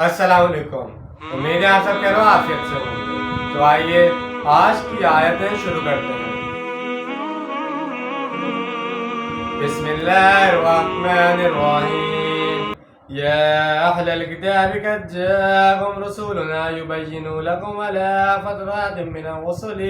السلام علیکم، امید ہے آپ سب کہہ رہے ہو عافیت سے ہوں۔ تو آئیے آج کی آیتیں شروع کرتے ہیں۔ بسم اللہ الرحمن الرحیم۔ یا اہل الکتاب قد جاءکم رسولنا یبین لکم علی فترات من الرسل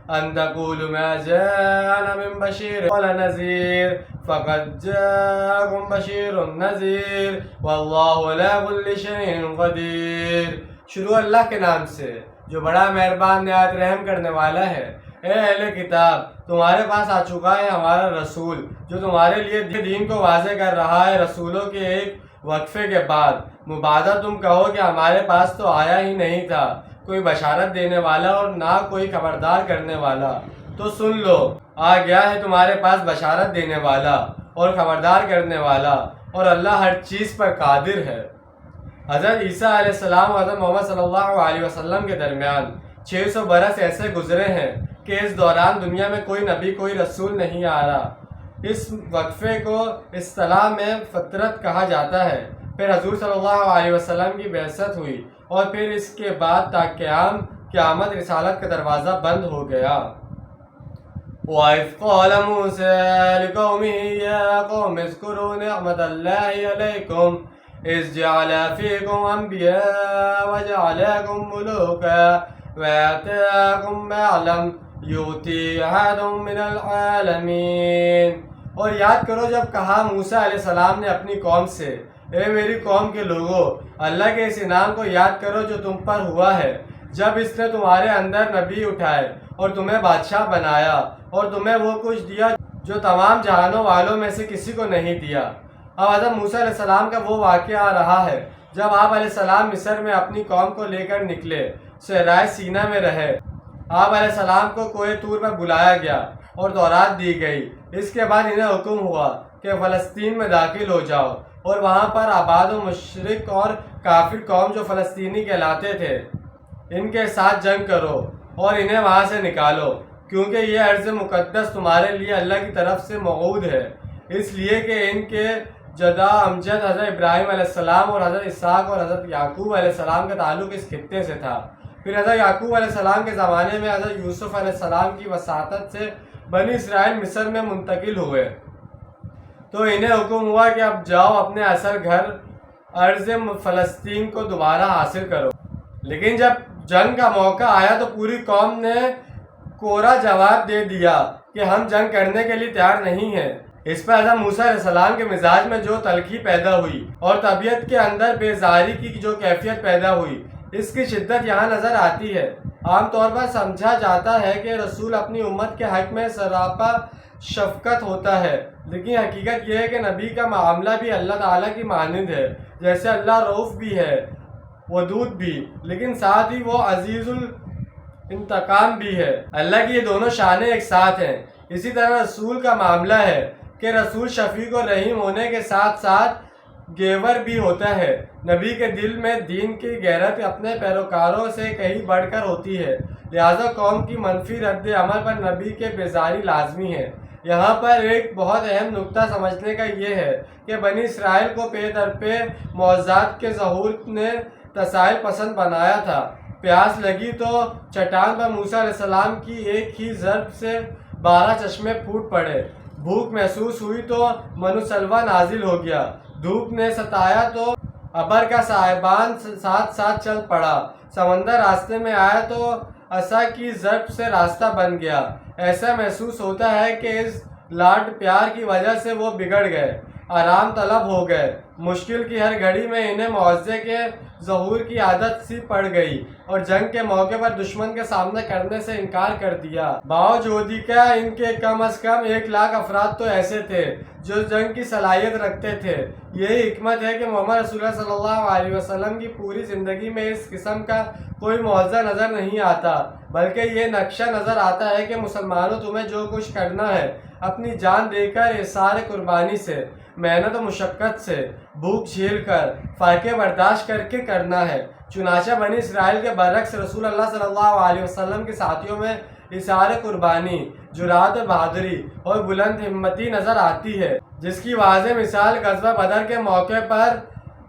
ان تقولوا ما جاءنا من بشیر ولا نذیر فقد جاءکم بشیر نذیر واللہ علی کل شیء قدیر۔ شروع اللہ کے نام سے جو بڑا مہربان نہایت رحم کرنے والا ہے۔ اے اہل کتاب، تمہارے پاس آ چکا ہے ہمارا رسول جو تمہارے لیے دین کو واضح کر رہا ہے، رسولوں کے ایک وقفے کے بعد۔ مبادہ تم کہو کہ ہمارے پاس تو آیا ہی نہیں تھا کوئی بشارت دینے والا اور نہ کوئی خبردار کرنے والا، تو سن لو آ گیا ہے تمہارے پاس بشارت دینے والا اور خبردار کرنے والا، اور اللہ ہر چیز پر قادر ہے۔ حضرت عیسیٰ علیہ السلام اور حضرت محمد صلی اللہ علیہ وسلم کے درمیان 600 برس ایسے گزرے ہیں کہ اس دوران دنیا میں کوئی نبی کوئی رسول نہیں آ رہا۔ اس وقفے کو اصطلاح میں فترت کہا جاتا ہے۔ پھر حضور صلی اللہ علیہ وسلم کی بعثت ہوئی اور پھر اس کے بعد تا قیامت رسالت کا دروازہ بند ہو گیا۔ وَإِذْ قَالَ مُوسَىٰ لِقَوْمِهِ يَا قَوْمِ اذْكُرُوا نِعْمَةَ اللَّهِ عَلَيْكُمْ إِذْ جَعَلَ فِيكُمْ أَنْبِيَاءَ وَجَعَلَكُمْ مُلُوكًا وَآتَاكُمْ مَا لَمْ يُؤْتِ أَحَدًا مِّنَ الْعَالَمِينَ۔ اور یاد کرو جب کہا موسیٰ علیہ السلام نے اپنی قوم سے، اے میری قوم کے لوگوں، اللہ کے اس انعام کو یاد کرو جو تم پر ہوا ہے، جب اس نے تمہارے اندر نبی اٹھائے اور تمہیں بادشاہ بنایا اور تمہیں وہ کچھ دیا جو تمام جہانوں والوں میں سے کسی کو نہیں دیا۔ اب حضرت موسیٰ علیہ السلام کا وہ واقعہ آ رہا ہے جب آپ علیہ السلام مصر میں اپنی قوم کو لے کر نکلے، صحرائے سینا میں رہے۔ آپ علیہ السلام کو کوہ طور پر بلایا گیا اور تورات دی گئی۔ اس کے بعد انہیں حکم ہوا کہ فلسطین میں داخل ہو جاؤ اور وہاں پر آباد و مشرک اور کافر قوم جو فلسطینی کہلاتے تھے ان کے ساتھ جنگ کرو اور انہیں وہاں سے نکالو، کیونکہ یہ ارض مقدس تمہارے لیے اللہ کی طرف سے موعود ہے، اس لیے کہ ان کے جدہ امجد حضرت ابراہیم علیہ السلام اور حضرت اسحاق اور حضرت یعقوب علیہ السلام کا تعلق اس خطے سے تھا۔ پھر حضرت یعقوب علیہ السلام کے زمانے میں حضرت یوسف علیہ السلام کی وساطت سے بنی اسرائیل مصر میں منتقل ہوئے، تو انہیں حکم ہوا کہ اب جاؤ اپنے اصل گھر ارض فلسطین کو دوبارہ حاصل کرو۔ لیکن جب جنگ کا موقع آیا تو پوری قوم نے کوڑا جواب دے دیا کہ ہم جنگ کرنے کے لیے تیار نہیں ہیں۔ اس پر حضرت موسیٰ علیہ السلام کے مزاج میں جو تلخی پیدا ہوئی اور طبیعت کے اندر بیزاری کی جو کیفیت پیدا ہوئی، اس کی شدت یہاں نظر آتی ہے۔ عام طور پر سمجھا جاتا ہے کہ رسول اپنی امت کے حق میں سراپا شفقت ہوتا ہے، لیکن حقیقت یہ ہے کہ نبی کا معاملہ بھی اللہ تعالیٰ کی مانند ہے۔ جیسے اللہ رؤوف بھی ہے، ودود بھی، لیکن ساتھ ہی وہ عزیز الانتقام بھی ہے۔ اللہ کی یہ دونوں شانیں ایک ساتھ ہیں۔ اسی طرح رسول کا معاملہ ہے کہ رسول شفیق و رحیم ہونے کے ساتھ ساتھ گیور بھی ہوتا ہے۔ نبی کے دل میں دین کی غیرت اپنے پیروکاروں سے کہیں بڑھ کر ہوتی ہے، لہذا قوم کی منفی رد عمل پر نبی کے بیزاری لازمی ہے۔ یہاں پر ایک بہت اہم نقطہ سمجھنے کا یہ ہے کہ بنی اسرائیل کو پے در پے معجزات کے ظہور نے تسائل پسند بنایا تھا۔ پیاس لگی تو چٹان پر موسیٰ علیہ السلام کی ایک ہی ضرب سے 12 چشمے پھوٹ پڑے۔ بھوک محسوس ہوئی تو من و سلوہ نازل ہو گیا۔ دھوپ نے ستایا تو ابر کا سائبان ساتھ ساتھ چل پڑا۔ سمندر راستے میں آیا تو عصا کی ضرب سے راستہ بن گیا۔ ایسا محسوس ہوتا ہے کہ اس لاڈ پیار کی وجہ سے وہ بگڑ گئے، آرام طلب ہو گئے۔ مشکل کی ہر گھڑی میں انہیں معجزے کے ظہور کی عادت سی پڑ گئی اور جنگ کے موقع پر دشمن کے سامنے کرنے سے انکار کر دیا۔ باوجود کا ان کے کم از کم 1,00,000 افراد تو ایسے تھے جو جنگ کی صلاحیت رکھتے تھے۔ یہی حکمت ہے کہ محمد رسول اللہ صلی اللہ علیہ وسلم کی پوری زندگی میں اس قسم کا کوئی معجزہ نظر نہیں آتا، بلکہ یہ نقشہ نظر آتا ہے کہ مسلمانوں تمہیں جو کچھ کرنا ہے اپنی جان دے کر، اظہار قربانی سے، محنت و مشقت سے، بھوک جھیل کر، فاقے برداشت کر کے کرنا ہے۔ چنانچہ بنی اسرائیل کے برعکس رسول اللہ صلی اللہ علیہ وسلم کے ساتھیوں میں اظہار قربانی، جرأت و بہادری اور بلند ہمتی نظر آتی ہے، جس کی واضح مثال غزوہ بدر کے موقع پر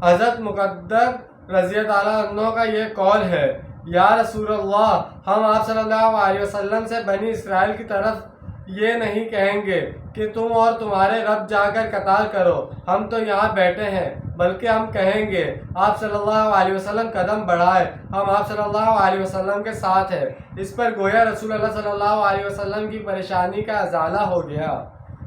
حضرت مقدم رضی تعالیٰ عنہ کا یہ قول ہے، یا رسول اللہ، ہم آپ صلی اللہ علیہ وسلم سے بنی اسرائیل کی طرف یہ نہیں کہیں گے کہ تم اور تمہارے رب جا کر قتال کرو، ہم تو یہاں بیٹھے ہیں، بلکہ ہم کہیں گے آپ صلی اللہ علیہ وسلم قدم بڑھائے، ہم آپ صلی اللہ علیہ وسلم کے ساتھ ہیں۔ اس پر گویا رسول اللہ صلی اللہ علیہ وسلم کی پریشانی کا ازالہ ہو گیا،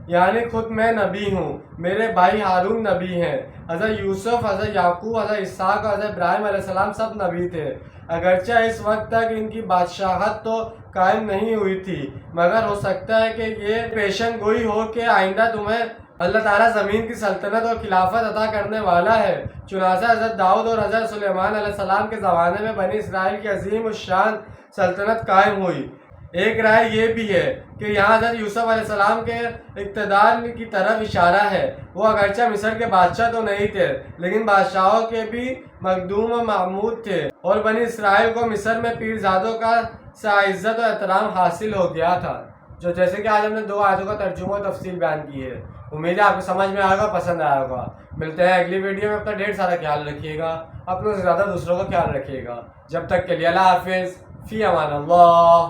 یعنی خود میں نبی ہوں، میرے بھائی ہارون نبی ہیں، حضرت یوسف، حضرت یعقوب، حضرت اسحاق اور حضرت ابراہیم علیہ السلام سب نبی تھے، اگرچہ اس وقت تک ان کی بادشاہت تو قائم نہیں ہوئی تھی، مگر ہو سکتا ہے کہ یہ پیشن گوئی ہو کہ آئندہ تمہیں اللہ تعالیٰ زمین کی سلطنت اور خلافت عطا کرنے والا ہے۔ چنانچہ حضرت داؤد اور حضرت سلیمان علیہ السلام کے زمانے میں بنی اسرائیل کی عظیم الشان سلطنت قائم ہوئی۔ ایک رائے یہ بھی ہے کہ یہاں حضرت یوسف علیہ السلام کے اقتدار کی طرف اشارہ ہے، وہ اگرچہ مصر کے بادشاہ تو نہیں تھے، لیکن بادشاہوں کے بھی مخدوم و معمود تھے، اور بنی اسرائیل کو مصر میں پیرزادوں کا عزت و احترام حاصل ہو گیا تھا۔ جیسے کہ آج ہم نے 2 آیتوں کا ترجمہ و تفصیل بیان کی ہے، امید ہے آپ کو سمجھ میں آئے گا، پسند آیا ہوگا۔ ملتے ہیں اگلی ویڈیو میں، اپنا ڈھیر سارا خیال رکھیے گا، اپنے سے زیادہ دوسروں کا خیال رکھیے گا۔ جب تک کے لیے اللہ حافظ، فی امان اللہ۔